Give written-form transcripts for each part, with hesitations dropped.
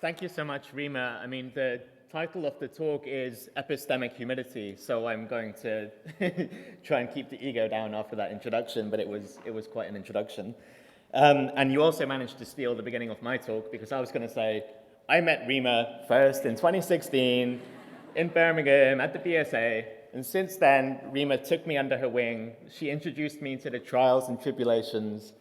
Thank you so much, Rima. I mean, the title of the talk is Epistemic Humility, so I'm going to try and keep the ego down after that introduction, but it was quite an introduction. And you also managed to steal the beginning of my talk, because I was going to say, I met Rima first in 2016 in Birmingham at the BSA, and since then, Rima took me under her wing. She introduced me to the trials and tribulations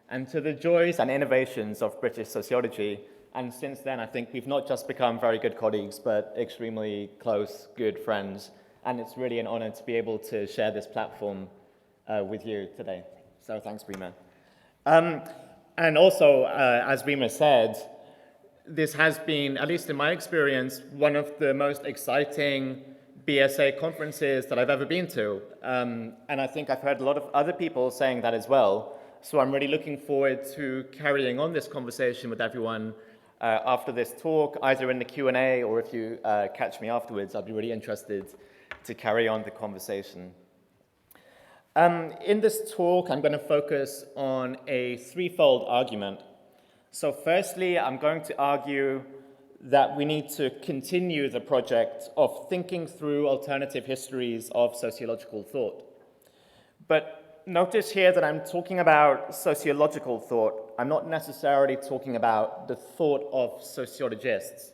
and to the joys and innovations of British sociology. And since then, I think we've not just become very good colleagues, but extremely close, good friends. And it's really an honor to be able to share this platform with you today. So thanks, Rima. And also, as Rima said, this has been, at least in my experience, one of the most exciting BSA conferences that I've ever been to. And I think I've heard a lot of other people saying that as well. So I'm really looking forward to carrying on this conversation with everyone after this talk, either in the Q&A or if you catch me afterwards, I'd be really interested to carry on the conversation. In this talk, I'm going to focus on a threefold argument. So firstly, I'm going to argue that we need to continue the project of thinking through alternative histories of sociological thought. But notice here that I'm talking about sociological thought. I'm not necessarily talking about the thought of sociologists.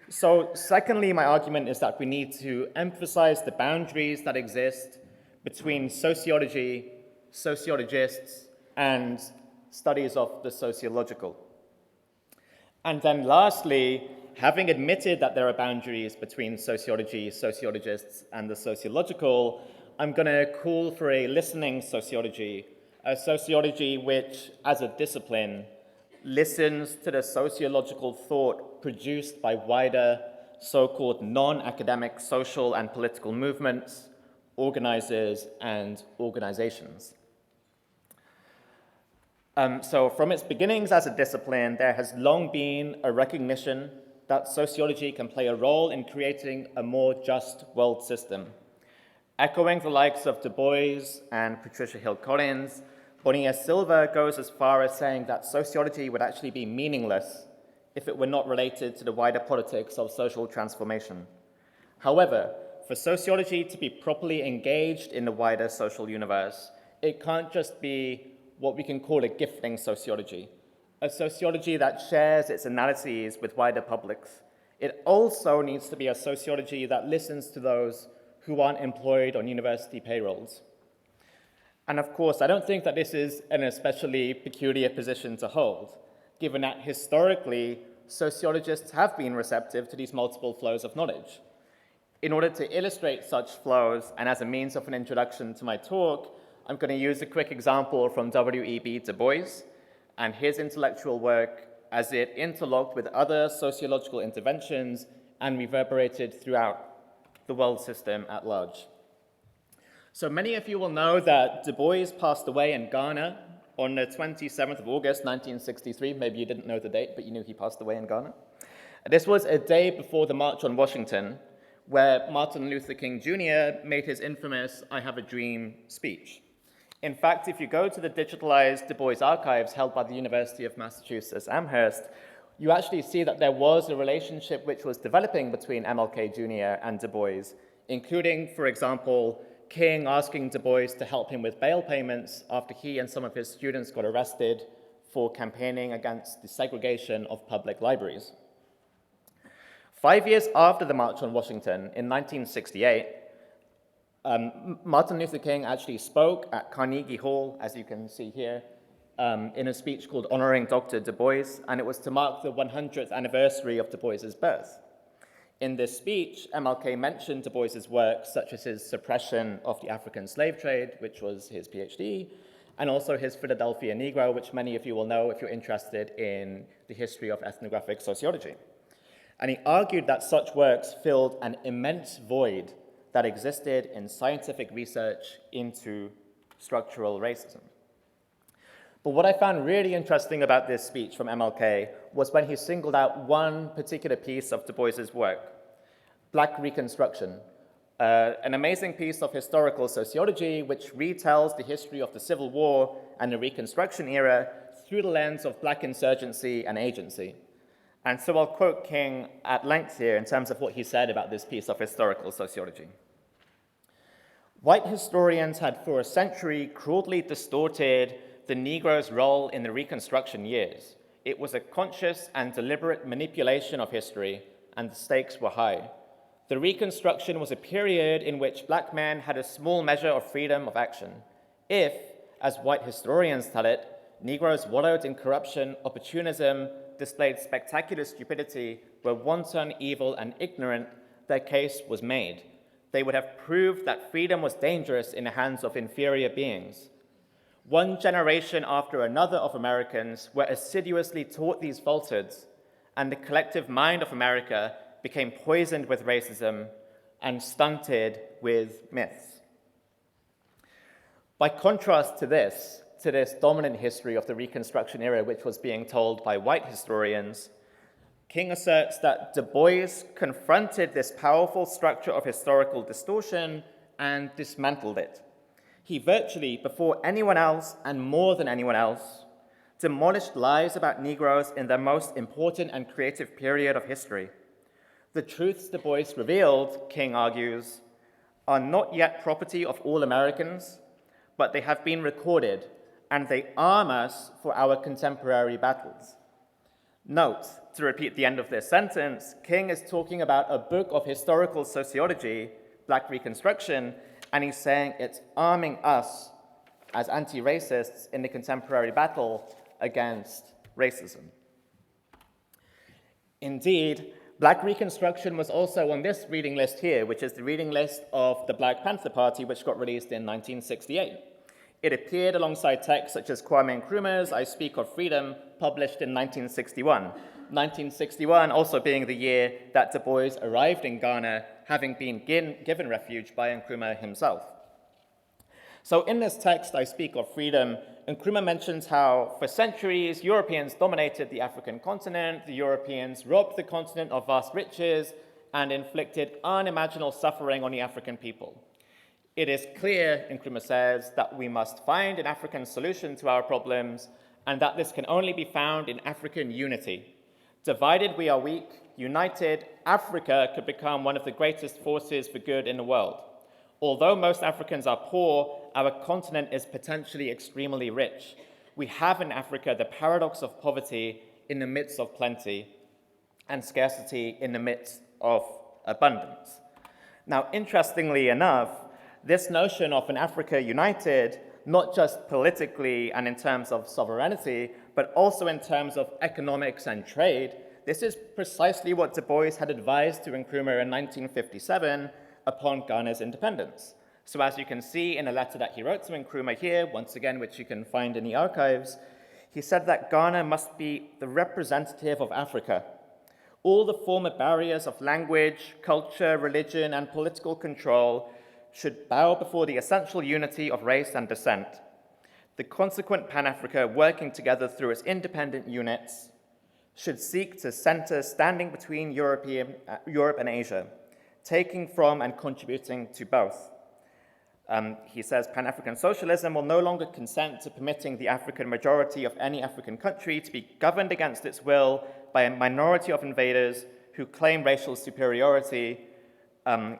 So secondly, my argument is that we need to emphasize the boundaries that exist between sociology, sociologists, and studies of the sociological. And then lastly, having admitted that there are boundaries between sociology, sociologists, and the sociological, I'm going to call for a listening sociology, a sociology which, as a discipline, listens to the sociological thought produced by wider, so-called non-academic social and political movements, organizers, and organizations. So from its beginnings as a discipline, there has long been a recognition that sociology can play a role in creating a more just world system. Echoing the likes of Du Bois and Patricia Hill Collins, Bonilla Silva goes as far as saying that sociology would actually be meaningless if it were not related to the wider politics of social transformation. However, for sociology to be properly engaged in the wider social universe, it can't just be what we can call a gifting sociology, a sociology that shares its analyses with wider publics. It also needs to be a sociology that listens to those who aren't employed on university payrolls. And of course, I don't think that this is an especially peculiar position to hold, given that historically, sociologists have been receptive to these multiple flows of knowledge. In order to illustrate such flows, and as a means of an introduction to my talk, I'm going to use a quick example from W.E.B. Du Bois and his intellectual work as it interlocked with other sociological interventions and reverberated throughout the world system at large. So many of you will know that Du Bois passed away in Ghana on the 27th of August, 1963. Maybe you didn't know the date, but you knew he passed away in Ghana. This was a day before the March on Washington, where Martin Luther King Jr. made his infamous "I Have a Dream" speech. In fact, if you go to the digitalized Du Bois archives held by the University of Massachusetts Amherst, you actually see that there was a relationship which was developing between MLK Jr. and Du Bois, including, for example, King asking Du Bois to help him with bail payments after he and some of his students got arrested for campaigning against the segregation of public libraries. 5 years after the March on Washington, in 1968, Martin Luther King actually spoke at Carnegie Hall, as you can see here, in a speech called Honoring Dr. Du Bois, and it was to mark the 100th anniversary of Du Bois's birth. In this speech, MLK mentioned Du Bois's work, such as his suppression of the African slave trade, which was his PhD, and also his Philadelphia Negro, which many of you will know if you're interested in the history of ethnographic sociology. And he argued that such works filled an immense void that existed in scientific research into structural racism. But what I found really interesting about this speech from MLK was when he singled out one particular piece of Du Bois's work, Black Reconstruction, an amazing piece of historical sociology which retells the history of the Civil War and the Reconstruction era through the lens of Black insurgency and agency. And so I'll quote King at length here in terms of what he said about this piece of historical sociology. White historians had for a century cruelly distorted the Negro's role in the Reconstruction years. It was a conscious and deliberate manipulation of history, and the stakes were high. The Reconstruction was a period in which black men had a small measure of freedom of action. If, as white historians tell it, Negroes wallowed in corruption, opportunism, displayed spectacular stupidity, were wanton, evil, and ignorant, their case was made. They would have proved that freedom was dangerous in the hands of inferior beings. One generation after another of Americans were assiduously taught these falsehoods, and the collective mind of America became poisoned with racism and stunted with myths. By contrast to this dominant history of the Reconstruction era, which was being told by white historians, King asserts that Du Bois confronted this powerful structure of historical distortion and dismantled it. He virtually, before anyone else and more than anyone else, demolished lies about Negroes in their most important and creative period of history. The truths Du Bois revealed, King argues, are not yet property of all Americans, but they have been recorded, and they arm us for our contemporary battles. Note, to repeat the end of this sentence, King is talking about a book of historical sociology, Black Reconstruction, and he's saying it's arming us as anti-racists in the contemporary battle against racism. Indeed, Black Reconstruction was also on this reading list here, which is the reading list of the Black Panther Party, which got released in 1968. It appeared alongside texts such as Kwame Nkrumah's I Speak of Freedom, published in 1961. 1961 also being the year that Du Bois arrived in Ghana, having been given refuge by Nkrumah himself. So in this text, I Speak of Freedom, Nkrumah mentions how for centuries, Europeans dominated the African continent, the Europeans robbed the continent of vast riches, and inflicted unimaginable suffering on the African people. It is clear, Nkrumah says, that we must find an African solution to our problems, and that this can only be found in African unity. Divided we are weak, united, Africa could become one of the greatest forces for good in the world. Although most Africans are poor, our continent is potentially extremely rich. We have in Africa the paradox of poverty in the midst of plenty, and scarcity in the midst of abundance. Now, interestingly enough, this notion of an Africa united, not just politically and in terms of sovereignty, but also in terms of economics and trade, this is precisely what Du Bois had advised to Nkrumah in 1957 upon Ghana's independence. So as you can see in a letter that he wrote to Nkrumah here, once again, which you can find in the archives, he said that Ghana must be the representative of Africa. All the former barriers of language, culture, religion, and political control should bow before the essential unity of race and descent. The consequent Pan-Africa, working together through its independent units, should seek to center standing between Europe and Asia, taking from and contributing to both. He says Pan-African socialism will no longer consent to permitting the African majority of any African country to be governed against its will by a minority of invaders who claim racial superiority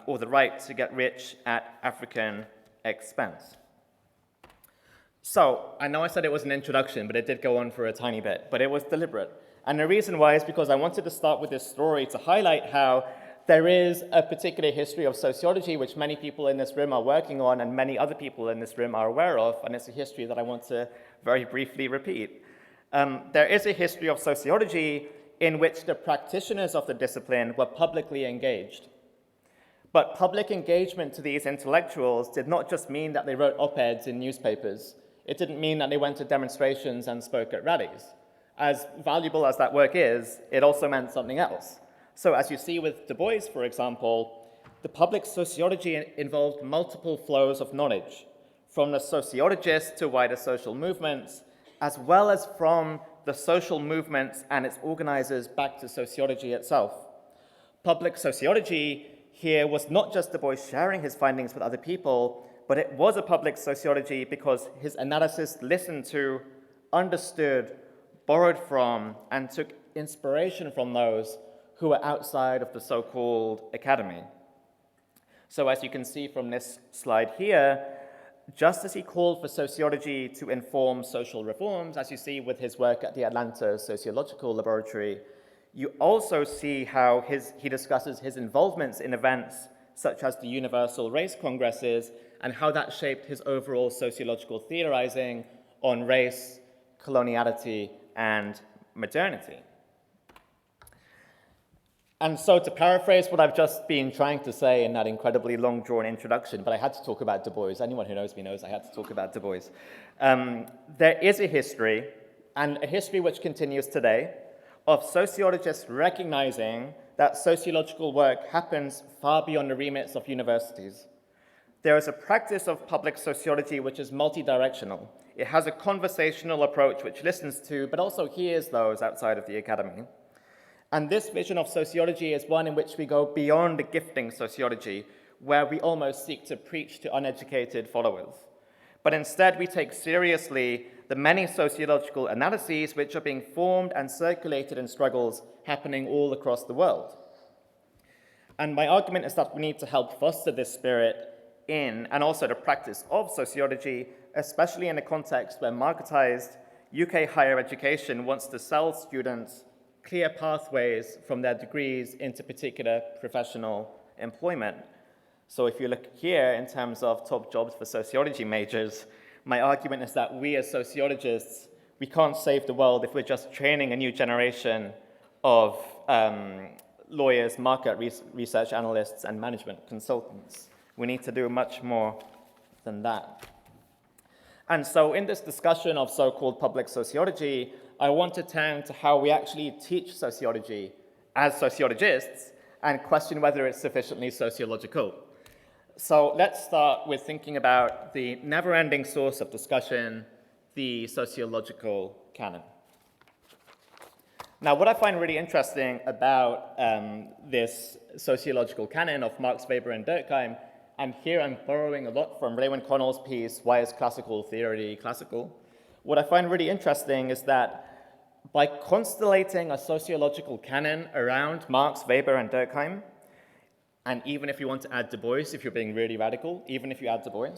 or the right to get rich at African expense. So, I know I said it was an introduction, but it did go on for a tiny bit, but it was deliberate. And the reason why is because I wanted to start with this story to highlight how there is a particular history of sociology which many people in this room are working on and many other people in this room are aware of, and it's a history that I want to very briefly repeat. There is a history of sociology in which the practitioners of the discipline were publicly engaged. But public engagement to these intellectuals did not just mean that they wrote op-eds in newspapers. It didn't mean that they went to demonstrations and spoke at rallies. As valuable as that work is, it also meant something else. So as you see with Du Bois, for example, the public sociology involved multiple flows of knowledge, from the sociologist to wider social movements, as well as from the social movements and its organizers back to sociology itself. Public sociology here was not just Du Bois sharing his findings with other people, but it was a public sociology because his analysis listened to, understood, borrowed from, and took inspiration from those who are outside of the so-called academy. So as you can see from this slide here, just as he called for sociology to inform social reforms, as you see with his work at the Atlanta Sociological Laboratory, you also see how he discusses his involvements in events such as the Universal Race Congresses and how that shaped his overall sociological theorizing on race, coloniality, and modernity. And so to paraphrase what I've just been trying to say in that incredibly long drawn introduction, but I had to talk about Du Bois. Anyone who knows me knows I had to talk about Du Bois. There is a history, and a history which continues today, of sociologists recognizing that sociological work happens far beyond the remits of universities. There is a practice of public sociology which is multi-directional. It has a conversational approach which listens to, but also hears those outside of the academy. And this vision of sociology is one in which we go beyond the gifting sociology, where we almost seek to preach to uneducated followers. But instead, we take seriously the many sociological analyses which are being formed and circulated in struggles happening all across the world. And my argument is that we need to help foster this spirit in, and also the practice of sociology, especially in a context where marketized UK higher education wants to sell students clear pathways from their degrees into particular professional employment. So if you look here in terms of top jobs for sociology majors, my argument is that we as sociologists, we can't save the world if we're just training a new generation of lawyers, market research analysts, and management consultants. We need to do much more than that. And so in this discussion of so-called public sociology, I want to turn to how we actually teach sociology as sociologists and question whether it's sufficiently sociological. So let's start with thinking about the never-ending source of discussion, the sociological canon. Now, what I find really interesting about this sociological canon of Marx, Weber, and Durkheim, and here I'm borrowing a lot from Raymond Connell's piece, Why is Classical Theory Classical? What I find really interesting is that by constellating a sociological canon around Marx, Weber, and Durkheim, and even if you want to add Du Bois, if you're being really radical, even if you add Du Bois,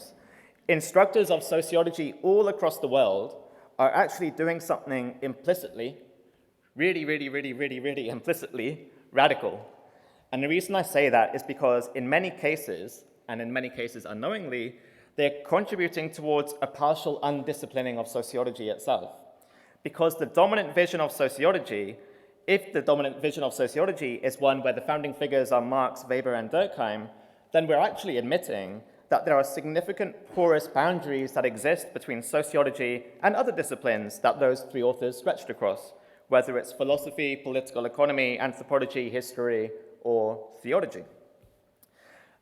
instructors of sociology all across the world are actually doing something implicitly, really implicitly radical. And the reason I say that is because in many cases, and in many cases unknowingly, they're contributing towards a partial undisciplining of sociology itself. Because the dominant vision of sociology, if the dominant vision of sociology is one where the founding figures are Marx, Weber, and Durkheim, then we're actually admitting that there are significant porous boundaries that exist between sociology and other disciplines that those three authors stretched across, whether it's philosophy, political economy, anthropology, history, or theology.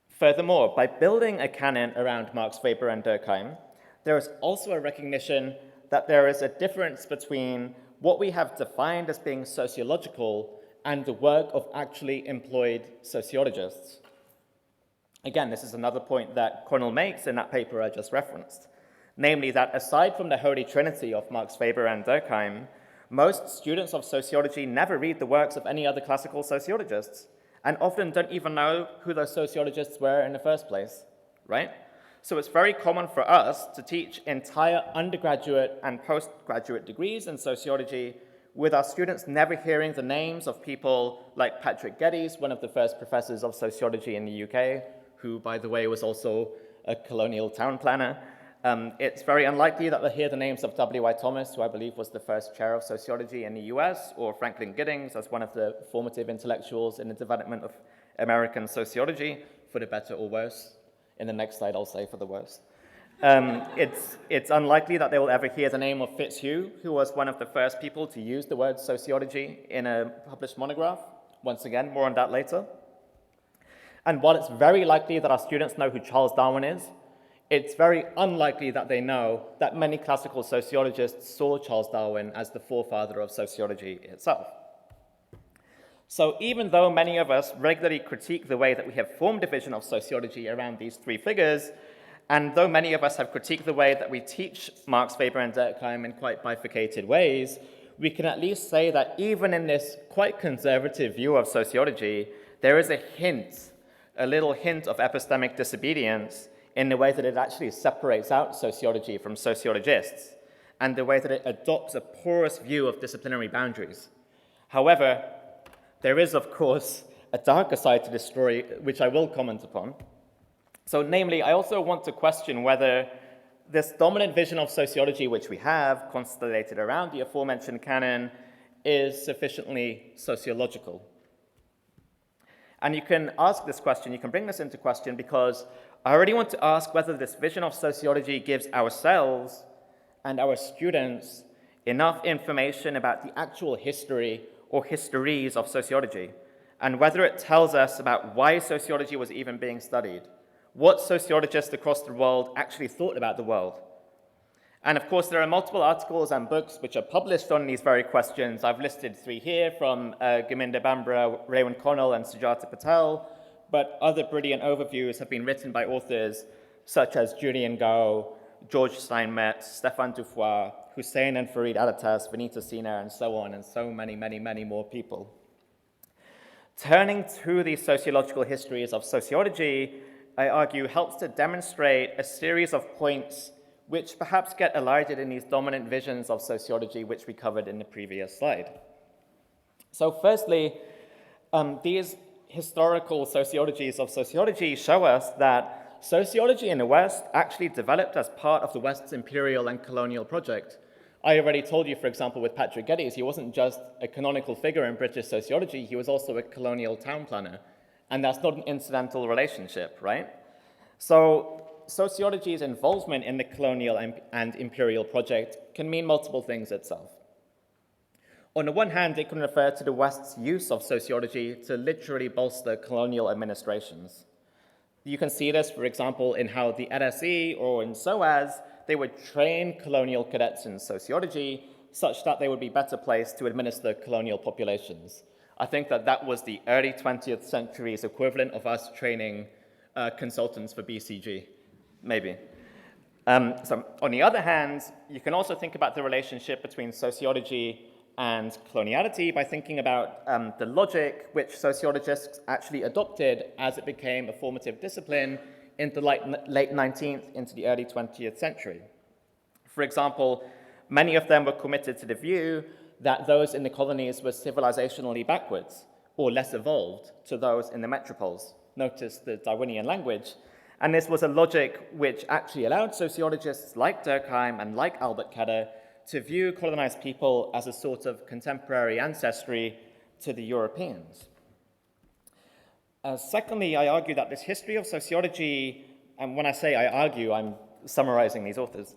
Furthermore, by building a canon around Marx, Weber, and Durkheim, there is also a recognition that there is a difference between what we have defined as being sociological and the work of actually employed sociologists. Again, this is another point that Connell makes in that paper I just referenced, namely that aside from the holy trinity of Marx, Weber, and Durkheim, most students of sociology never read the works of any other classical sociologists, and often don't even know who those sociologists were in the first place, right? So it's very common for us to teach entire undergraduate and postgraduate degrees in sociology with our students never hearing the names of people like Patrick Geddes, one of the first professors of sociology in the UK, who, by the way, was also a colonial town planner. It's very unlikely that they'll hear the names of W.I. Thomas, who I believe was the first chair of sociology in the US, or Franklin Giddings as one of the formative intellectuals in the development of American sociology, for the better or worse. In the next slide, I'll say for the worst. It's unlikely that they will ever hear the name of Fitzhugh, who was one of the first people to use the word sociology in a published monograph. Once again, more on that later. And while it's very likely that our students know who Charles Darwin is, it's very unlikely that they know that many classical sociologists saw Charles Darwin as the forefather of sociology itself. So even though many of us regularly critique the way that we have formed a vision of sociology around these three figures, and though many of us have critiqued the way that we teach Marx, Weber, and Durkheim in quite bifurcated ways, we can at least say that even in this quite conservative view of sociology, there is a little hint of epistemic disobedience in the way that it actually separates out sociology from sociologists, and the way that it adopts a porous view of disciplinary boundaries. However, there is, of course, a darker side to this story, which I will comment upon. So namely, I also want to question whether this dominant vision of sociology which we have, constellated around the aforementioned canon, is sufficiently sociological. And you can ask this question, you can bring this into question, because I already want to ask whether this vision of sociology gives ourselves and our students enough information about the actual history or histories of sociology, and whether it tells us about why sociology was even being studied, what sociologists across the world actually thought about the world. And of course, there are multiple articles and books which are published on these very questions. I've listed 3 here from Gurminder Bambra, Raymond Connell, and Sujata Patel, but other brilliant overviews have been written by authors such as Julian Gao, George Steinmetz, Stéphane Dufoy, Hussein and Farid Alatas, Vinita Sina, and so on, and so many, many, many more people. Turning to the sociological histories of sociology, I argue, helps to demonstrate a series of points which perhaps get elided in these dominant visions of sociology which we covered in the previous slide. So firstly, these historical sociologies of sociology show us that sociology in the West actually developed as part of the West's imperial and colonial project. I already told you, for example, with Patrick Geddes, he wasn't just a canonical figure in British sociology, he was also a colonial town planner. And that's not an incidental relationship, right? So sociology's involvement in the colonial and imperial project can mean multiple things itself. On the one hand, it can refer to the West's use of sociology to literally bolster colonial administrations. You can see this, for example, in how the LSE or in SOAS, they would train colonial cadets in sociology such that they would be better placed to administer colonial populations. I think that that was the early 20th century's equivalent of us training consultants for BCG, maybe. So on the other hand, you can also think about the relationship between sociology and coloniality by thinking about the logic which sociologists actually adopted as it became a formative discipline in the late 19th into the early 20th century. For example, many of them were committed to the view that those in the colonies were civilizationally backwards or less evolved to those in the metropoles. Notice the Darwinian language. And this was a logic which actually allowed sociologists like Durkheim and like Albert Kedder to view colonized people as a sort of contemporary ancestry to the Europeans. Secondly, I argue that this history of sociology, and when I say I argue, I'm summarizing these authors.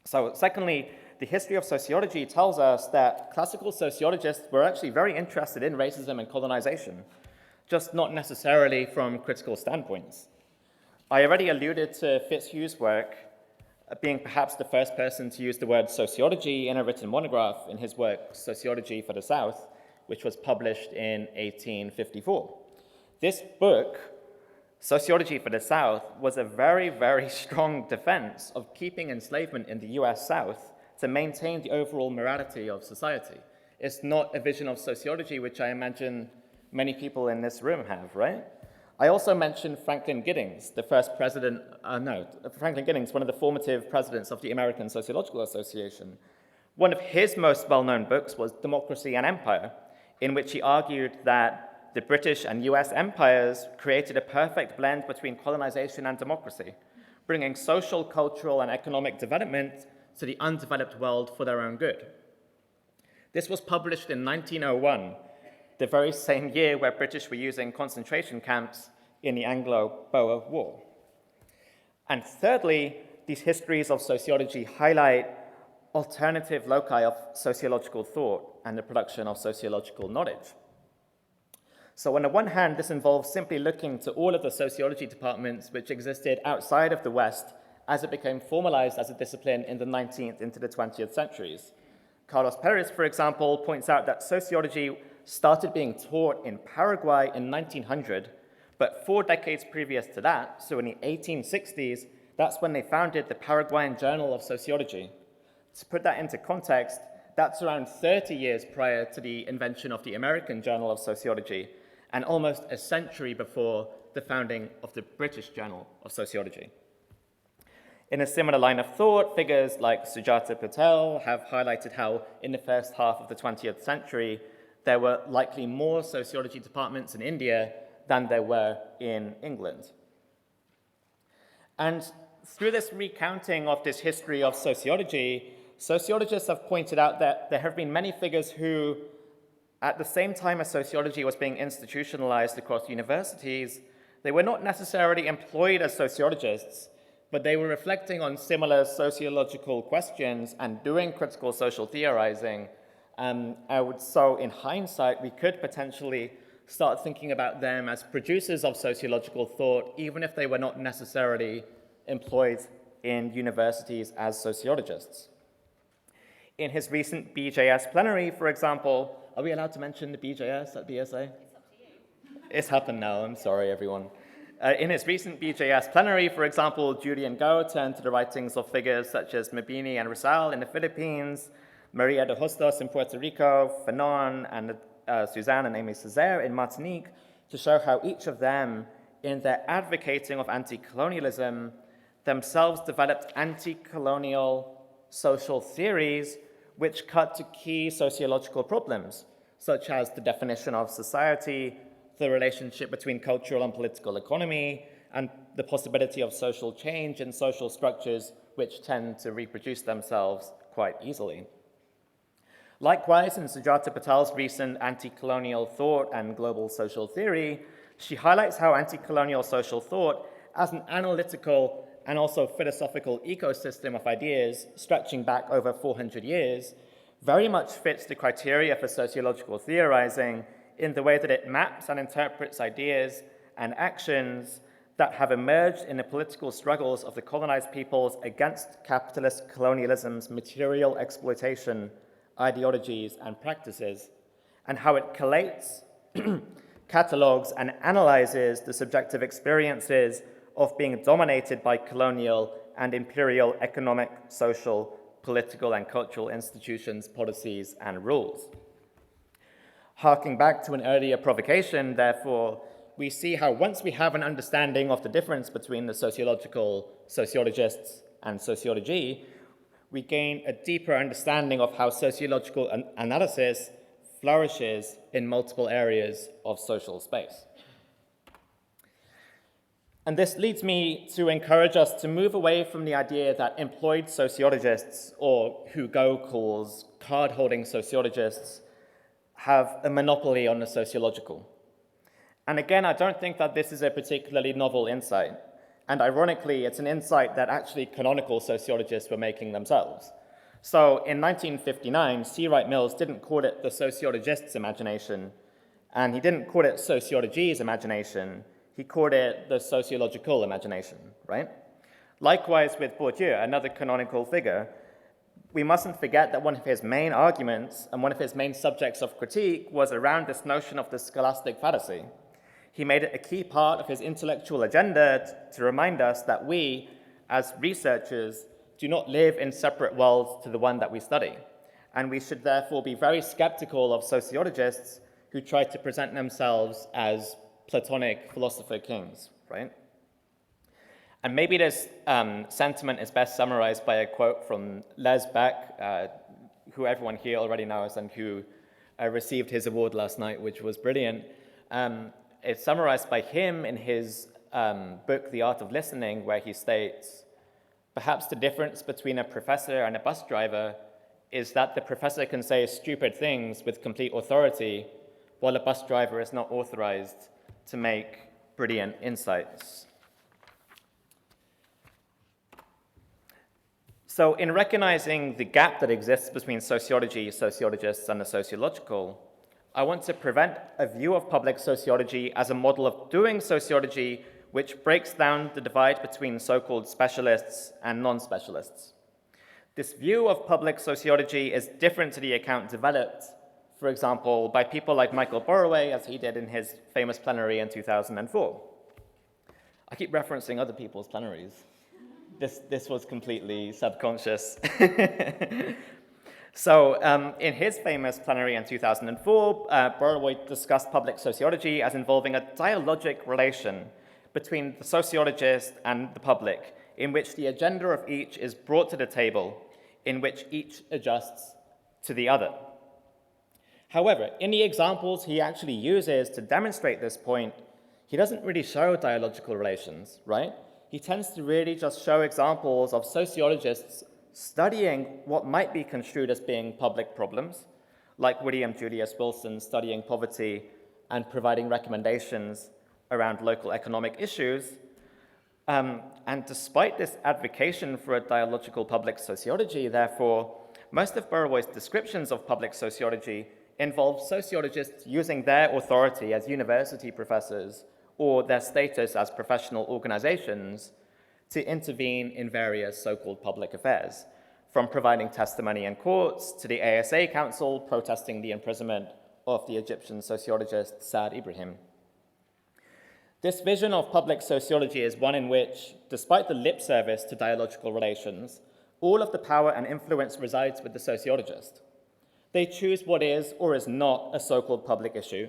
So secondly, the history of sociology tells us that classical sociologists were actually very interested in racism and colonization, just not necessarily from critical standpoints. I already alluded to Fitzhugh's work being perhaps the first person to use the word sociology in a written monograph in his work Sociology for the South, which was published in 1854. This book, Sociology for the South, was a very, very strong defense of keeping enslavement in the US South to maintain the overall morality of society. It's not a vision of sociology which I imagine many people in this room have, right? I also mentioned Franklin Giddings, the first president, Franklin Giddings, one of the formative presidents of the American Sociological Association. One of his most well-known books was Democracy and Empire, in which he argued that the British and US empires created a perfect blend between colonization and democracy, bringing social, cultural, and economic development to the undeveloped world for their own good. This was published in 1901, the very same year where British were using concentration camps in the Anglo-Boer War. And thirdly, these histories of sociology highlight alternative loci of sociological thought and the production of sociological knowledge. So on the one hand, this involves simply looking to all of the sociology departments which existed outside of the West as it became formalized as a discipline in the 19th into the 20th centuries. Carlos Perez, for example, points out that sociology started being taught in Paraguay in 1900, but 4 decades previous to that, so in the 1860s, that's when they founded the Paraguayan Journal of Sociology. To put that into context, That's around 30 years prior to the invention of the American Journal of Sociology, and almost a century before the founding of the British Journal of Sociology. In a similar line of thought, figures like Sujata Patel have highlighted how in the first half of the 20th century, there were likely more sociology departments in India than there were in England. And through this recounting of this history of sociology, sociologists have pointed out that there have been many figures who, at the same time as sociology was being institutionalized across universities, they were not necessarily employed as sociologists, but they were reflecting on similar sociological questions and doing critical social theorizing. So in hindsight, we could potentially start thinking about them as producers of sociological thought, even if they were not necessarily employed in universities as sociologists. In his recent BJS plenary, for example, are we allowed to mention the BJS at BSA? It's up to you. It's happened now, I'm sorry, everyone. In his recent BJS plenary, for example, Julian Go turned to the writings of figures such as Mabini and Rizal in the Philippines, Maria de Hostos in Puerto Rico, Fanon and Suzanne and Amy Césaire in Martinique to show how each of them, in their advocating of anti-colonialism, themselves developed anti-colonial social theories which cut to key sociological problems, such as the definition of society, the relationship between cultural and political economy, and the possibility of social change in social structures which tend to reproduce themselves quite easily. Likewise, in Sujata Patel's recent Anti-Colonial Thought and Global Social Theory, she highlights how anti-colonial social thought as an analytical and also philosophical ecosystem of ideas stretching back over 400 years very much fits the criteria for sociological theorizing in the way that it maps and interprets ideas and actions that have emerged in the political struggles of the colonized peoples against capitalist colonialism's material exploitation, ideologies, and practices, and how it collates, catalogues, and analyzes the subjective experiences of being dominated by colonial and imperial economic, social, political, and cultural institutions, policies, and rules. Harking back to an earlier provocation, therefore, we see how once we have an understanding of the difference between the sociologists and sociology, we gain a deeper understanding of how sociological analysis flourishes in multiple areas of social space. And this leads me to encourage us to move away from the idea that employed sociologists, or Hugo calls card-holding sociologists, have a monopoly on the sociological. And again, I don't think that this is a particularly novel insight. And ironically, it's an insight that actually canonical sociologists were making themselves. So in 1959, C. Wright Mills didn't call it the sociologist's imagination, and he didn't call it sociology's imagination. He called it the sociological imagination, right? Likewise with Bourdieu, another canonical figure, we mustn't forget that one of his main arguments and one of his main subjects of critique was around this notion of the scholastic fallacy. He made it a key part of his intellectual agenda to remind us that we, as researchers, do not live in separate worlds to the one that we study. And we should therefore be very skeptical of sociologists who try to present themselves as Platonic philosopher kings, right? And maybe this sentiment is best summarized by a quote from Les Beck, who everyone here already knows and who received his award last night, which was brilliant. It's summarized by him in his book, The Art of Listening, where he states, "Perhaps the difference between a professor and a bus driver is that the professor can say stupid things with complete authority, while a bus driver is not authorized to make brilliant insights." So in recognizing the gap that exists between sociology, sociologists, and the sociological, I want to present a view of public sociology as a model of doing sociology which breaks down the divide between so-called specialists and non-specialists. This view of public sociology is different to the account developed, for example, by people like Michael Borroway, as he did in his famous plenary in 2004. I keep referencing other people's plenaries. This was completely subconscious. So in his famous plenary in 2004, Bois discussed public sociology as involving a dialogic relation between the sociologist and the public, in which the agenda of each is brought to the table, in which each adjusts to the other. However, in the examples he actually uses to demonstrate this point, he doesn't really show dialogical relations, right? He tends to really just show examples of sociologists studying what might be construed as being public problems, like William Julius Wilson studying poverty and providing recommendations around local economic issues. And despite this advocacy for a dialogical public sociology, therefore, most of Bois' descriptions of public sociology involve sociologists using their authority as university professors or their status as professional organizations to intervene in various so-called public affairs, from providing testimony in courts to the ASA Council protesting the imprisonment of the Egyptian sociologist Saad Ibrahim. This vision of public sociology is one in which, despite the lip service to dialogical relations, all of the power and influence resides with the sociologist. They choose what is or is not a so-called public issue,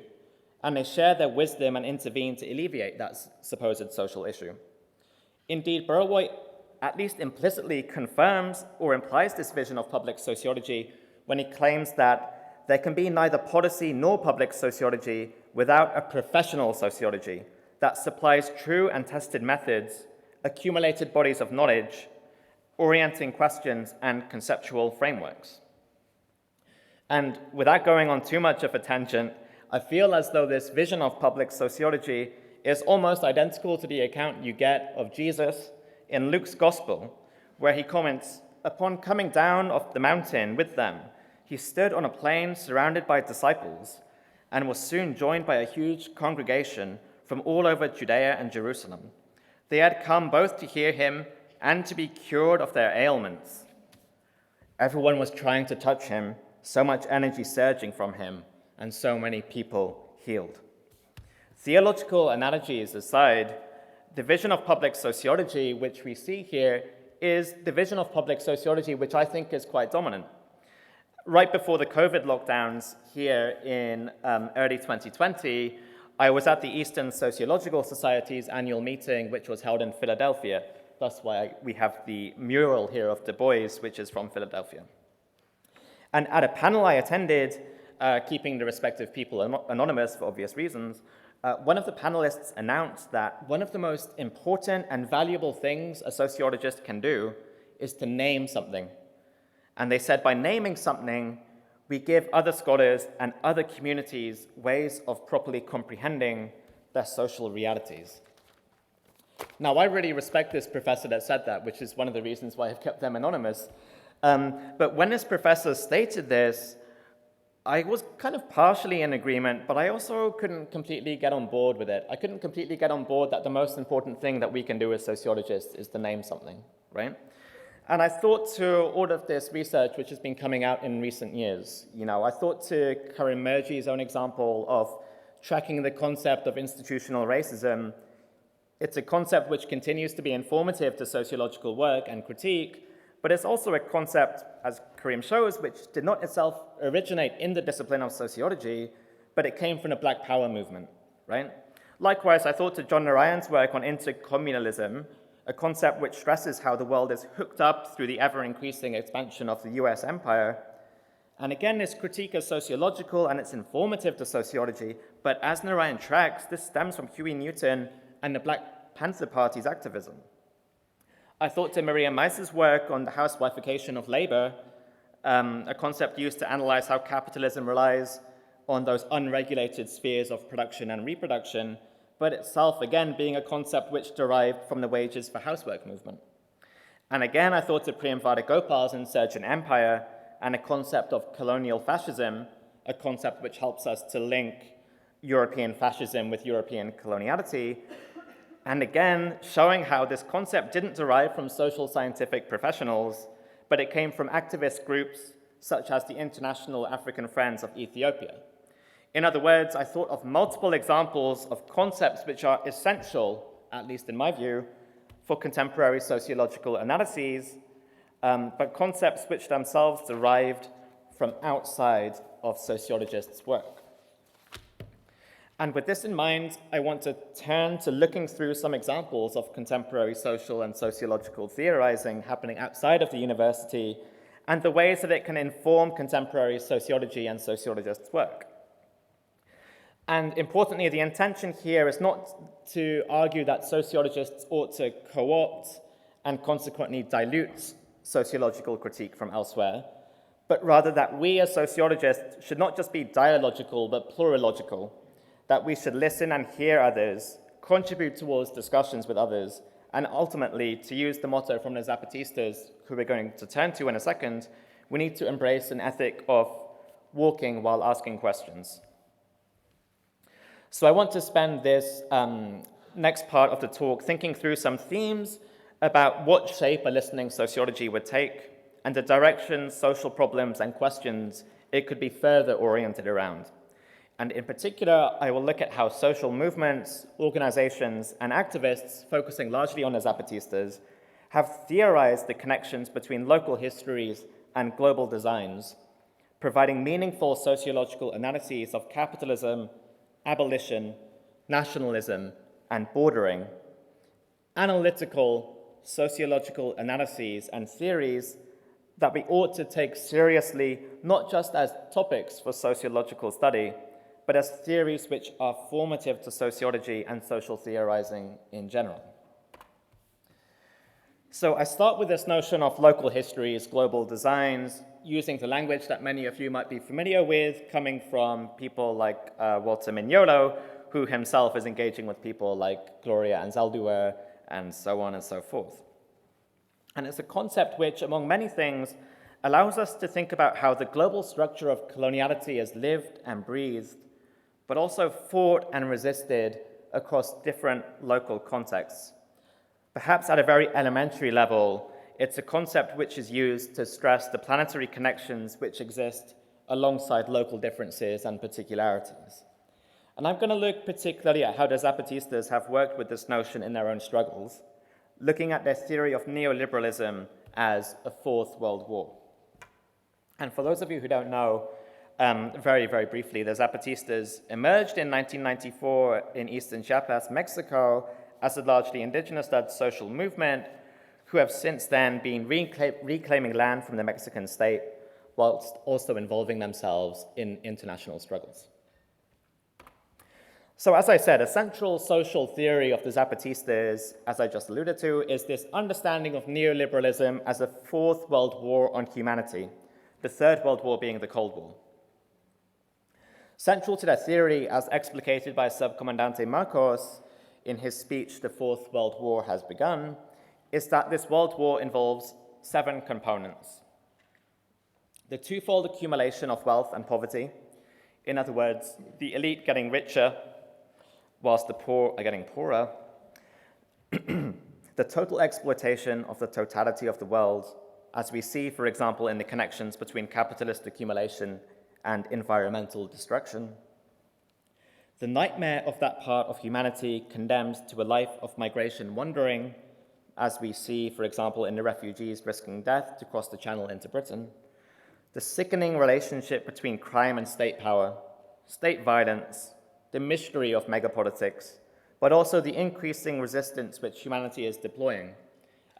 and they share their wisdom and intervene to alleviate that supposed social issue. Indeed, Bois at least implicitly confirms or implies this vision of public sociology when he claims that there can be neither policy nor public sociology without a professional sociology that supplies true and tested methods, accumulated bodies of knowledge, orienting questions, and conceptual frameworks. And without going on too much of a tangent, I feel as though this vision of public sociology is almost identical to the account you get of Jesus in Luke's Gospel, where he comments, "Upon coming down off the mountain with them, he stood on a plain surrounded by disciples and was soon joined by a huge congregation from all over Judea and Jerusalem. They had come both to hear him and to be cured of their ailments. Everyone was trying to touch him, so much energy surging from him, and so many people healed." Theological analogies aside, the vision of public sociology which we see here is the vision of public sociology which I think is quite dominant. Right before the COVID lockdowns here in early 2020, I was at the Eastern Sociological Society's annual meeting, which was held in Philadelphia. That's why we have the mural here of Du Bois, which is from Philadelphia. And at a panel I attended, keeping the respective people anonymous for obvious reasons, one of the panelists announced that one of the most important and valuable things a sociologist can do is to name something. And they said by naming something, we give other scholars and other communities ways of properly comprehending their social realities. Now, I really respect this professor that said that, which is one of the reasons why I've kept them anonymous. But when this professor stated this, I was kind of partially in agreement, but I also couldn't completely get on board with it. I couldn't completely get on board that the most important thing that we can do as sociologists is to name something, right? And I thought to all of this research which has been coming out in recent years. I thought to Aaron Meghji's own example of tracking the concept of institutional racism. It's a concept which continues to be informative to sociological work and critique, but it's also a concept, as Karim shows, which did not itself originate in the discipline of sociology, but it came from the Black Power movement, right? Likewise, I thought to John Narayan's work on intercommunalism, a concept which stresses how the world is hooked up through the ever-increasing expansion of the US empire. And again, this critique is sociological and it's informative to sociology, but as Narayan tracks, this stems from Huey Newton and the Black Panther Party's activism. I thought to Maria Meiss's work on the housewifeification of labor, a concept used to analyze how capitalism relies on those unregulated spheres of production and reproduction, but itself, again, being a concept which derived from the wages for housework movement. And again, I thought of Priyam Gopal's Insurgent Empire and a concept of colonial fascism, a concept which helps us to link European fascism with European coloniality, and again, showing how this concept didn't derive from social scientific professionals, but it came from activist groups such as the International African Friends of Ethiopia. In other words, I thought of multiple examples of concepts which are essential, at least in my view, for contemporary sociological analyses, but concepts which themselves derived from outside of sociologists' work. And with this in mind, I want to turn to looking through some examples of contemporary social and sociological theorizing happening outside of the university and the ways that it can inform contemporary sociology and sociologists' work. And importantly, the intention here is not to argue that sociologists ought to co-opt and consequently dilute sociological critique from elsewhere, but rather that we as sociologists should not just be dialogical but pluralogical, that we should listen and hear others, contribute towards discussions with others, and ultimately, to use the motto from the Zapatistas, who we're going to turn to in a second, we need to embrace an ethic of walking while asking questions. So I want to spend this next part of the talk thinking through some themes about what shape a listening sociology would take and the directions, social problems, and questions it could be further oriented around. And in particular, I will look at how social movements, organizations, and activists, focusing largely on the Zapatistas, have theorized the connections between local histories and global designs, providing meaningful sociological analyses of capitalism, abolition, nationalism, and bordering, analytical sociological analyses and theories that we ought to take seriously, not just as topics for sociological study, but as theories which are formative to sociology and social theorizing in general. So I start with this notion of local histories, global designs, using the language that many of you might be familiar with, coming from people like Walter Mignolo, who himself is engaging with people like Gloria Anzaldúa, and so on and so forth. And it's a concept which, among many things, allows us to think about how the global structure of coloniality is lived and breathed, but also fought and resisted across different local contexts. Perhaps at a very elementary level, it's a concept which is used to stress the planetary connections which exist alongside local differences and particularities. And I'm going to look particularly at how the Zapatistas have worked with this notion in their own struggles, looking at their theory of neoliberalism as a fourth world war. And for those of you who don't know, very, very briefly, the Zapatistas emerged in 1994 in eastern Chiapas, Mexico, as a largely indigenous-led social movement who have since then been reclaiming land from the Mexican state whilst also involving themselves in international struggles. So as I said, a central social theory of the Zapatistas, as I just alluded to, is this understanding of neoliberalism as a fourth world war on humanity, the third world war being the Cold War. Central to their theory, as explicated by Subcomandante Marcos in his speech, The Fourth World War Has Begun, is that this world war involves 7 components. The twofold accumulation of wealth and poverty, in other words, the elite getting richer whilst the poor are getting poorer, the total exploitation of the totality of the world, as we see, for example, in the connections between capitalist accumulation and environmental destruction, the nightmare of that part of humanity condemned to a life of migration wandering, as we see, for example, in the refugees risking death to cross the Channel into Britain, the sickening relationship between crime and state power, state violence, the mystery of megapolitics, but also the increasing resistance which humanity is deploying,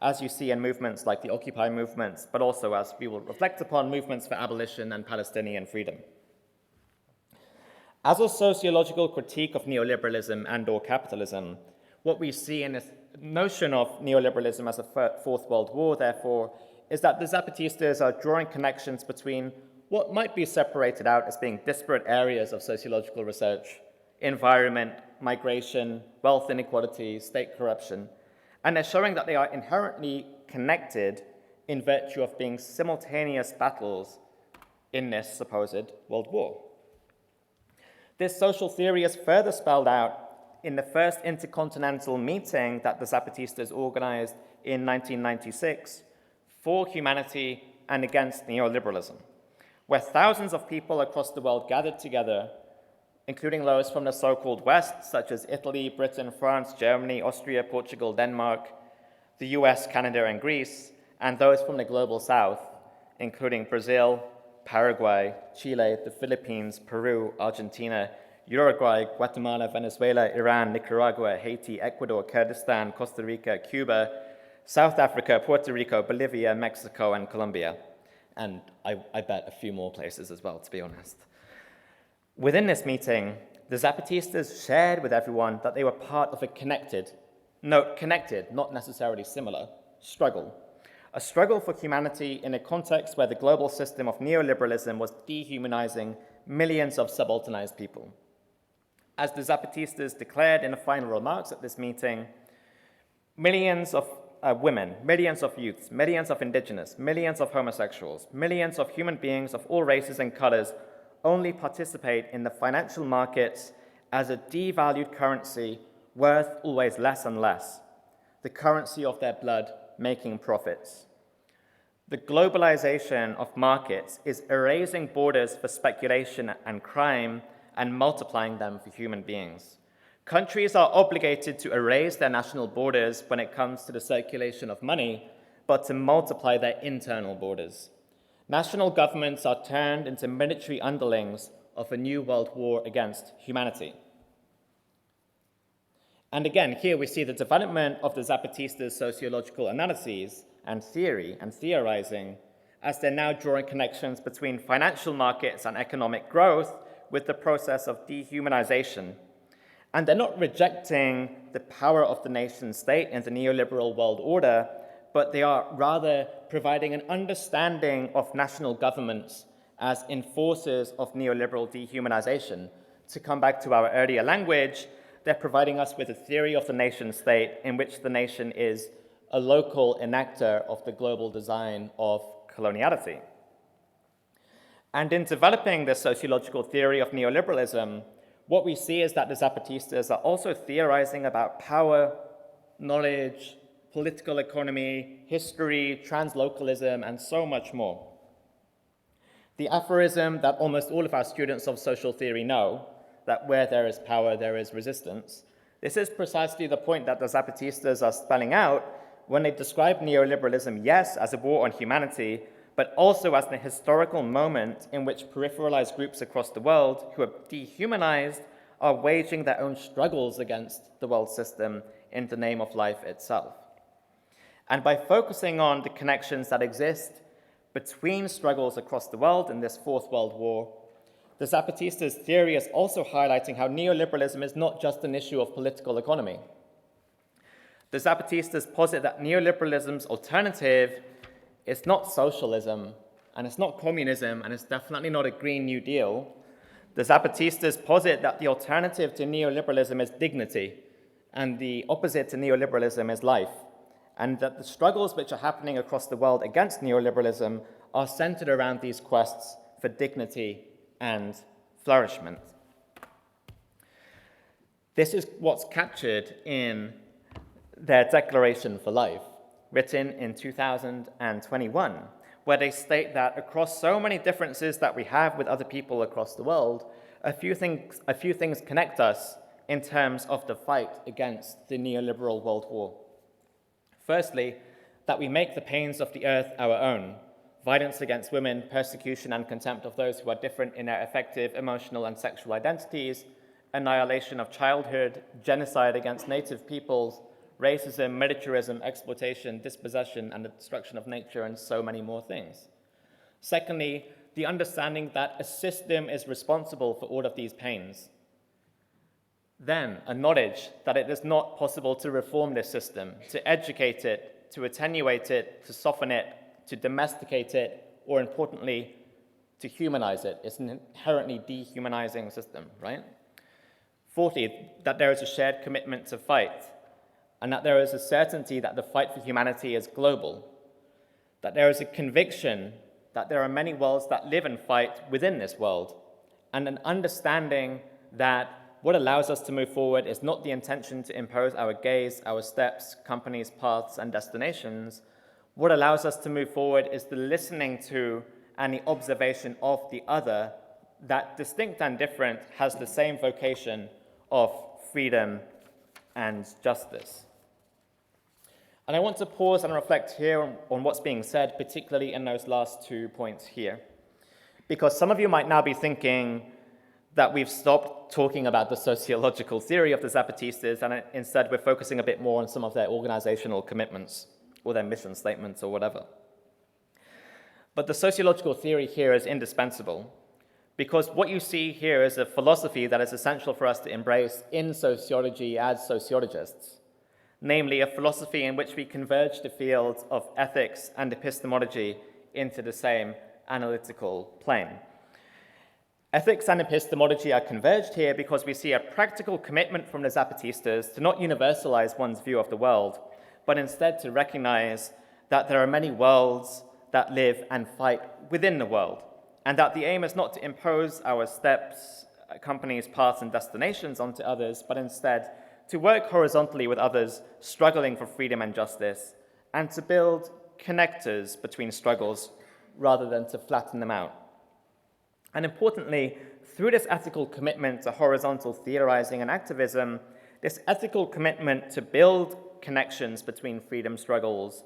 as you see in movements like the Occupy movements, but also, as we will reflect upon, movements for abolition and Palestinian freedom. As a sociological critique of neoliberalism and/or capitalism, what we see in this notion of neoliberalism as a fourth world war, therefore, is that the Zapatistas are drawing connections between what might be separated out as being disparate areas of sociological research: environment, migration, wealth inequality, state corruption, and they're showing that they are inherently connected in virtue of being simultaneous battles in this supposed world war. This social theory is further spelled out in the first intercontinental meeting that the Zapatistas organized in 1996 for humanity and against neoliberalism, where thousands of people across the world gathered together, including those from the so-called West, such as Italy, Britain, France, Germany, Austria, Portugal, Denmark, the US, Canada, and Greece, and those from the global South, including Brazil, Paraguay, Chile, the Philippines, Peru, Argentina, Uruguay, Guatemala, Venezuela, Iran, Nicaragua, Haiti, Ecuador, Kyrgyzstan, Costa Rica, Cuba, South Africa, Puerto Rico, Bolivia, Mexico, and Colombia. And I bet a few more places as well, to be honest. Within this meeting, the Zapatistas shared with everyone that they were part of a connected, not necessarily similar, struggle. A struggle for humanity in a context where the global system of neoliberalism was dehumanizing millions of subalternized people. As the Zapatistas declared in the final remarks at this meeting, millions of women, millions of youths, millions of indigenous, millions of homosexuals, millions of human beings of all races and colors only participate in the financial markets as a devalued currency worth always less and less, the currency of their blood making profits. The globalization of markets is erasing borders for speculation and crime and multiplying them for human beings. Countries are obligated to erase their national borders when it comes to the circulation of money, but to multiply their internal borders. National governments are turned into military underlings of a new world war against humanity. And again, here we see the development of the Zapatistas' sociological analyses and theory and theorizing as they're now drawing connections between financial markets and economic growth with the process of dehumanization. And they're not rejecting the power of the nation state in the neoliberal world order, but they are rather providing an understanding of national governments as enforcers of neoliberal dehumanization. To come back to our earlier language, they're providing us with a theory of the nation state in which the nation is a local enactor of the global design of coloniality. And in developing this sociological theory of neoliberalism, what we see is that the Zapatistas are also theorizing about power, knowledge, political economy, history, translocalism, and so much more. The aphorism that almost all of our students of social theory know, that where there is power, there is resistance, this is precisely the point that the Zapatistas are spelling out when they describe neoliberalism, yes, as a war on humanity, but also as the historical moment in which peripheralized groups across the world who are dehumanized are waging their own struggles against the world system in the name of life itself. And by focusing on the connections that exist between struggles across the world in this Fourth World War, the Zapatistas' theory is also highlighting how neoliberalism is not just an issue of political economy. The Zapatistas posit that neoliberalism's alternative is not socialism, and it's not communism, and it's definitely not a Green New Deal. The Zapatistas posit that the alternative to neoliberalism is dignity, and the opposite to neoliberalism is life, and that the struggles which are happening across the world against neoliberalism are centered around these quests for dignity and flourishment. This is what's captured in their Declaration for Life, written in 2021, where they state that across so many differences that we have with other people across the world, a few things connect us in terms of the fight against the neoliberal world war. Firstly, that we make the pains of the earth our own. Violence against women, persecution and contempt of those who are different in their affective, emotional and sexual identities, annihilation of childhood, genocide against native peoples, racism, militarism, exploitation, dispossession, and the destruction of nature, and so many more things. Secondly, the understanding that a system is responsible for all of these pains. Then, a knowledge that it is not possible to reform this system, to educate it, to attenuate it, to soften it, to domesticate it, or importantly, to humanize it. It's an inherently dehumanizing system, right? Fourthly, that there is a shared commitment to fight, and that there is a certainty that the fight for humanity is global, that there is a conviction that there are many worlds that live and fight within this world, and an understanding that what allows us to move forward is not the intention to impose our gaze, our steps, companies, paths, and destinations. What allows us to move forward is the listening to and the observation of the other that, distinct and different, has the same vocation of freedom and justice. And I want to pause and reflect here on what's being said, particularly in those last 2 points here. Because some of you might now be thinking that we've stopped talking about the sociological theory of the Zapatistas, and instead we're focusing a bit more on some of their organizational commitments or their mission statements or whatever. But the sociological theory here is indispensable, because what you see here is a philosophy that is essential for us to embrace in sociology as sociologists, namely a philosophy in which we converge the fields of ethics and epistemology into the same analytical plane. Ethics and epistemology are converged here because we see a practical commitment from the Zapatistas to not universalize one's view of the world, but instead to recognize that there are many worlds that live and fight within the world, and that the aim is not to impose our steps, companies, paths, and destinations onto others, but instead to work horizontally with others struggling for freedom and justice, and to build connectors between struggles rather than to flatten them out. And importantly, through this ethical commitment to horizontal theorizing and activism, this ethical commitment to build connections between freedom struggles,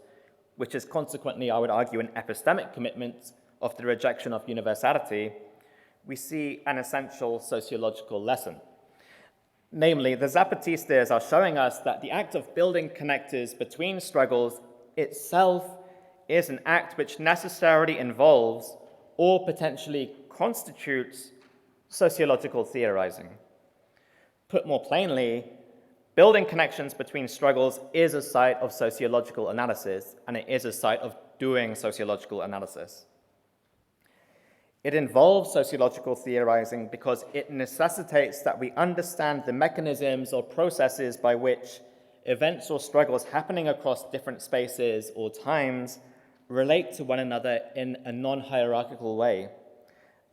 which is consequently, I would argue, an epistemic commitment of the rejection of universality, we see an essential sociological lesson. Namely, the Zapatistas are showing us that the act of building connectors between struggles itself is an act which necessarily involves or potentially constitutes sociological theorizing. Put more plainly, building connections between struggles is a site of sociological analysis, and it is a site of doing sociological analysis. It involves sociological theorizing because it necessitates that we understand the mechanisms or processes by which events or struggles happening across different spaces or times relate to one another in a non-hierarchical way.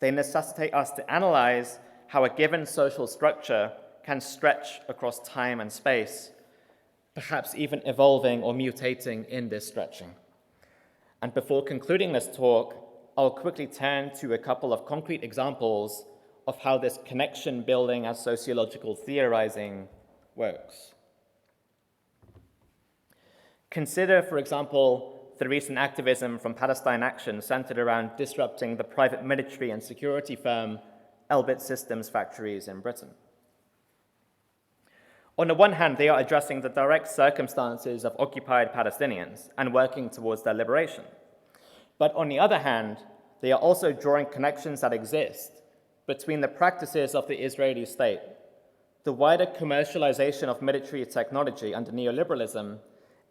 They necessitate us to analyze how a given social structure can stretch across time and space, perhaps even evolving or mutating in this stretching. And before concluding this talk, I'll quickly turn to a couple of concrete examples of how this connection building as sociological theorizing works. Consider, for example, the recent activism from Palestine Action centered around disrupting the private military and security firm Elbit Systems factories in Britain. On the one hand, they are addressing the direct circumstances of occupied Palestinians and working towards their liberation. But on the other hand, they are also drawing connections that exist between the practices of the Israeli state, the wider commercialization of military technology under neoliberalism,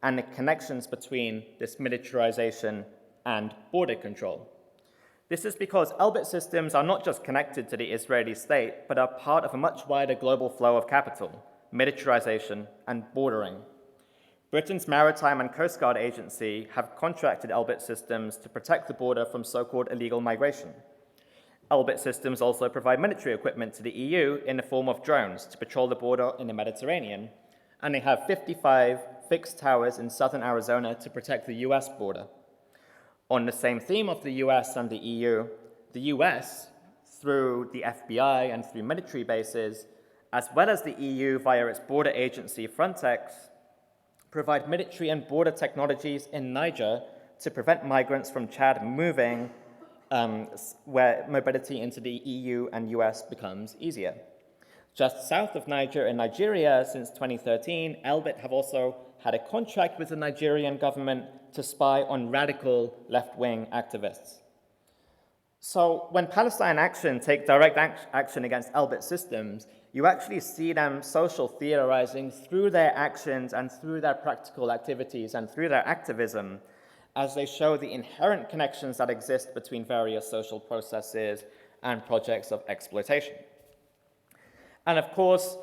and the connections between this militarization and border control. This is because Elbit Systems are not just connected to the Israeli state, but are part of a much wider global flow of capital, militarization, and bordering. Britain's Maritime and Coast Guard Agency have contracted Elbit Systems to protect the border from so-called illegal migration. Elbit Systems also provide military equipment to the EU in the form of drones to patrol the border in the Mediterranean, and they have 55 fixed towers in southern Arizona to protect the US border. On the same theme of the US and the EU, the US, through the FBI and through military bases, as well as the EU via its border agency Frontex, provide military and border technologies in Niger to prevent migrants from Chad moving where mobility into the EU and US becomes easier. Just south of Niger in Nigeria, since 2013, Elbit have also had a contract with the Nigerian government to spy on radical left-wing activists. So when Palestine Action take direct action against Elbit Systems, you actually see them social theorizing through their actions and through their practical activities and through their activism as they show the inherent connections that exist between various social processes and projects of exploitation. And of course,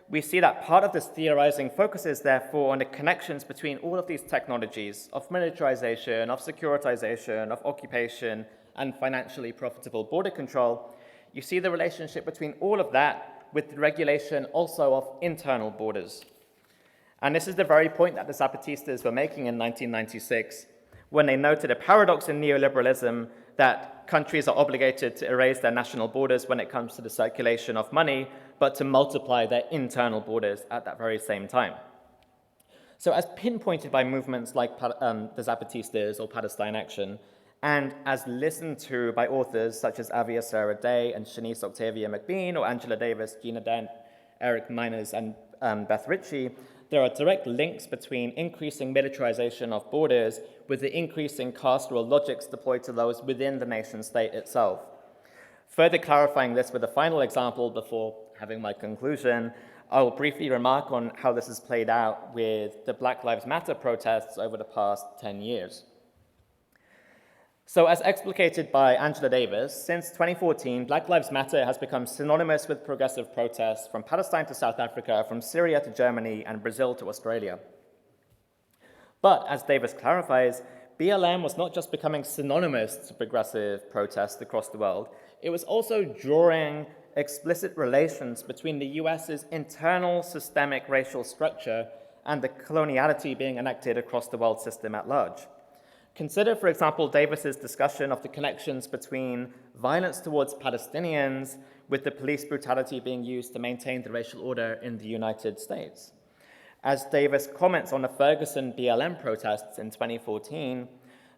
we see that part of this theorizing focuses, therefore, on the connections between all of these technologies of militarization, of securitization, of occupation, and financially profitable border control. You see the relationship between all of that with the regulation also of internal borders. And this is the very point that the Zapatistas were making in 1996 when they noted a paradox in neoliberalism that countries are obligated to erase their national borders when it comes to the circulation of money, but to multiply their internal borders at that very same time. So as pinpointed by movements like the Zapatistas or Palestine Action, and as listened to by authors such as Avia Sarah Day and Shanice Octavia McBean, or Angela Davis, Gina Dent, Eric Miners, and Beth Ritchie, there are direct links between increasing militarization of borders with the increasing carceral logics deployed to those within the nation state itself. Further clarifying this with a final example before having my conclusion, I will briefly remark on how this has played out with the Black Lives Matter protests over the past 10 years. So as explicated by Angela Davis, since 2014, Black Lives Matter has become synonymous with progressive protests from Palestine to South Africa, from Syria to Germany, and Brazil to Australia. But as Davis clarifies, BLM was not just becoming synonymous to progressive protests across the world, it was also drawing explicit relations between the US's internal systemic racial structure and the coloniality being enacted across the world system at large. Consider, for example, Davis's discussion of the connections between violence towards Palestinians with the police brutality being used to maintain the racial order in the United States. As Davis comments on the Ferguson BLM protests in 2014,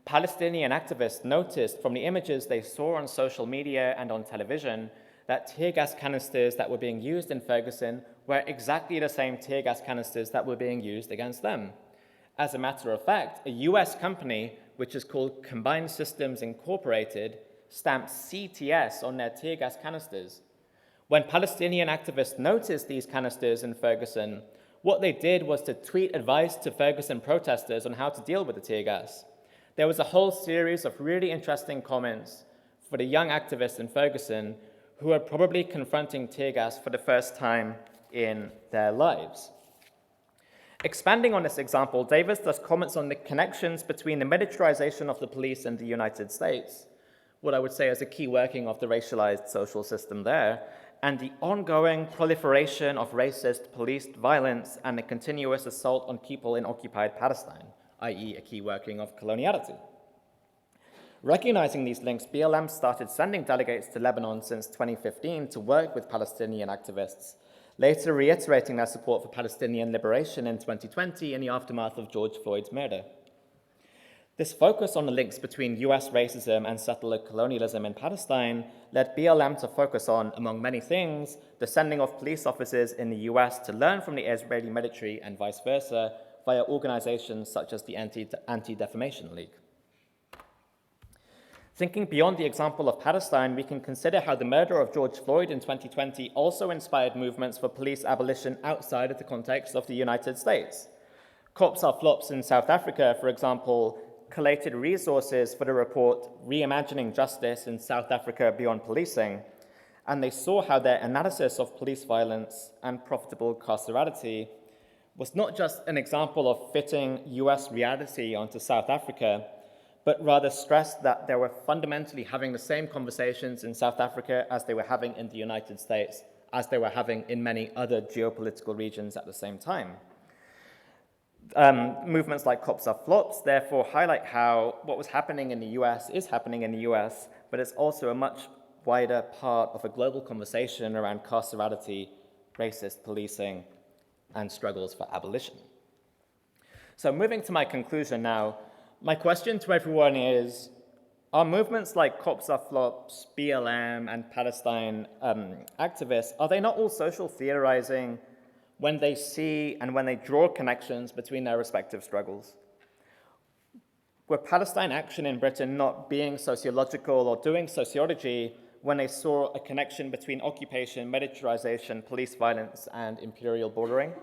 Palestinian activists noticed from the images they saw on social media and on television that tear gas canisters that were being used in Ferguson were exactly the same tear gas canisters that were being used against them. As a matter of fact, a US company, which is called Combined Systems Incorporated, stamped CTS on their tear gas canisters. When Palestinian activists noticed these canisters in Ferguson, what they did was to tweet advice to Ferguson protesters on how to deal with the tear gas. There was a whole series of really interesting comments for the young activists in Ferguson who are probably confronting tear gas for the first time in their lives. Expanding on this example, Davis thus comments on the connections between the militarization of the police in the United States, what I would say is a key working of the racialized social system there, and the ongoing proliferation of racist police violence and the continuous assault on people in occupied Palestine, i.e. a key working of coloniality. Recognizing these links, BLM started sending delegates to Lebanon since 2015 to work with Palestinian activists, later reiterating their support for Palestinian liberation in 2020 in the aftermath of George Floyd's murder. This focus on the links between US racism and settler colonialism in Palestine led BLM to focus on, among many things, the sending of police officers in the US to learn from the Israeli military and vice versa via organizations such as the Anti-Defamation League. Thinking beyond the example of Palestine, we can consider how the murder of George Floyd in 2020 also inspired movements for police abolition outside of the context of the United States. Cops Are Flops in South Africa, for example, collated resources for the report Reimagining Justice in South Africa Beyond Policing, and they saw how their analysis of police violence and profitable carcerality was not just an example of fitting US reality onto South Africa, but rather stressed that they were fundamentally having the same conversations in South Africa as they were having in the United States, as they were having in many other geopolitical regions at the same time. Movements like Cops Are Flops therefore highlight how what was happening in the US is happening in the US, but it's also a much wider part of a global conversation around carcerality, racist policing, and struggles for abolition. So moving to my conclusion now, my question to everyone is, are movements like Cops Are Flops, BLM, and Palestine activists, are they not all social theorizing when they see and when they draw connections between their respective struggles? Were Palestine Action in Britain not being sociological or doing sociology when they saw a connection between occupation, militarization, police violence, and imperial bordering?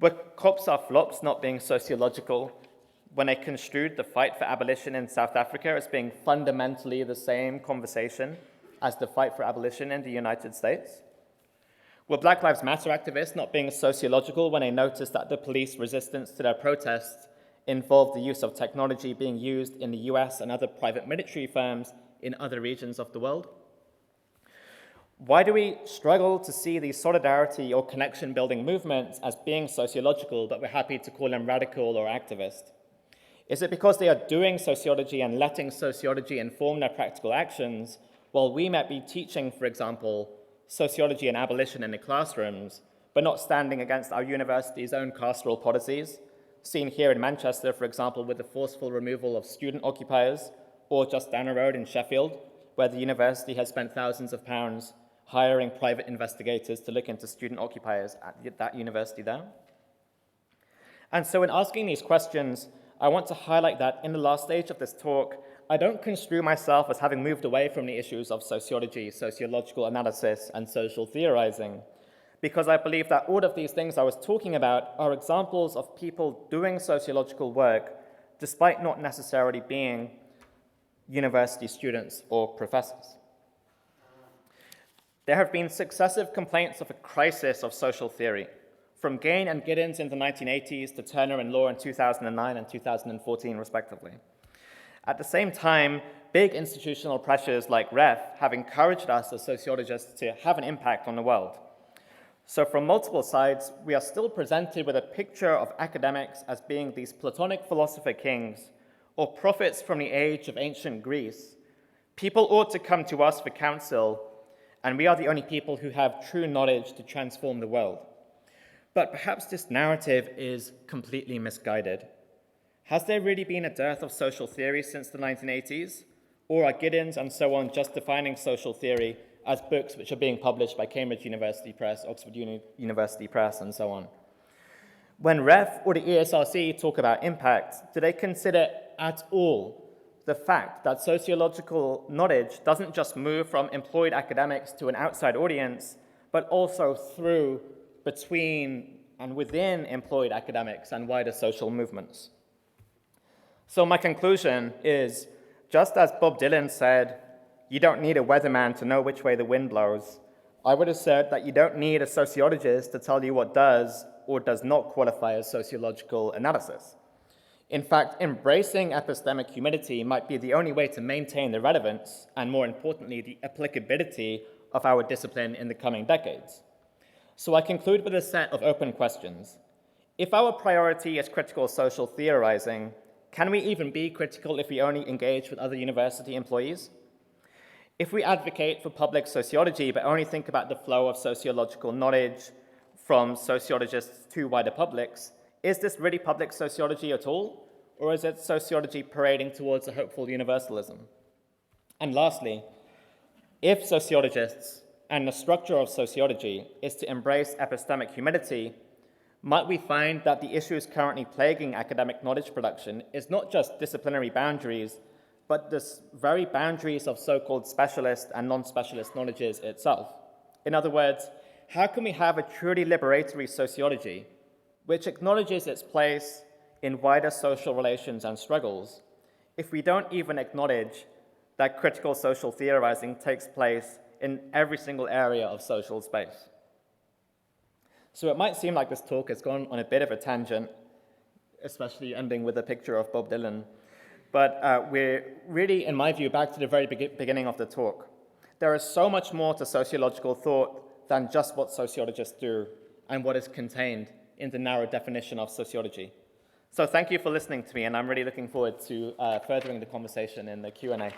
Were Cops Are Flops not being sociological when they construed the fight for abolition in South Africa as being fundamentally the same conversation as the fight for abolition in the United States? Were Black Lives Matter activists not being sociological when they noticed that the police resistance to their protests involved the use of technology being used in the US and other private military firms in other regions of the world? Why do we struggle to see these solidarity or connection-building movements as being sociological, but we're happy to call them radical or activist? Is it because they are doing sociology and letting sociology inform their practical actions, while we might be teaching, for example, sociology and abolition in the classrooms, but not standing against our university's own carceral policies, seen here in Manchester, for example, with the forceful removal of student occupiers, or just down the road in Sheffield, where the university has spent thousands of pounds hiring private investigators to look into student occupiers at that university there. And so in asking these questions, I want to highlight that in the last stage of this talk, I don't construe myself as having moved away from the issues of sociology, sociological analysis, and social theorizing, because I believe that all of these things I was talking about are examples of people doing sociological work despite not necessarily being university students or professors. There have been successive complaints of a crisis of social theory, from Gain and Giddens in the 1980s to Turner and Law in 2009 and 2014, respectively. At the same time, big institutional pressures like REF have encouraged us as sociologists to have an impact on the world. So from multiple sides, we are still presented with a picture of academics as being these Platonic philosopher kings or prophets from the age of ancient Greece. People ought to come to us for counsel, and we are the only people who have true knowledge to transform the world. But perhaps this narrative is completely misguided. Has there really been a dearth of social theory since the 1980s? Or are Giddens and so on just defining social theory as books which are being published by Cambridge University Press, Oxford University Press, and so on? When REF or the ESRC talk about impact, do they consider at all the fact that sociological knowledge doesn't just move from employed academics to an outside audience, but also through, between, and within employed academics and wider social movements? So my conclusion is, just as Bob Dylan said, you don't need a weatherman to know which way the wind blows, I would assert that you don't need a sociologist to tell you what does or does not qualify as sociological analysis. In fact, embracing epistemic humility might be the only way to maintain the relevance and, more importantly, the applicability of our discipline in the coming decades. So I conclude with a set of open questions. If our priority is critical social theorizing, can we even be critical if we only engage with other university employees? If we advocate for public sociology but only think about the flow of sociological knowledge from sociologists to wider publics, is this really public sociology at all? Or is it sociology parading towards a hopeful universalism? And lastly, if sociologists and the structure of sociology is to embrace epistemic humility, might we find that the issues currently plaguing academic knowledge production is not just disciplinary boundaries, but the very boundaries of so-called specialist and non-specialist knowledges itself? In other words, how can we have a truly liberatory sociology which acknowledges its place in wider social relations and struggles if we don't even acknowledge that critical social theorizing takes place in every single area of social space? So it might seem like this talk has gone on a bit of a tangent, especially ending with a picture of Bob Dylan. But we're really, in my view, back to the very beginning of the talk. There is so much more to sociological thought than just what sociologists do and what is contained in the narrow definition of sociology. So thank you for listening to me, and I'm really looking forward to furthering the conversation in the Q&A.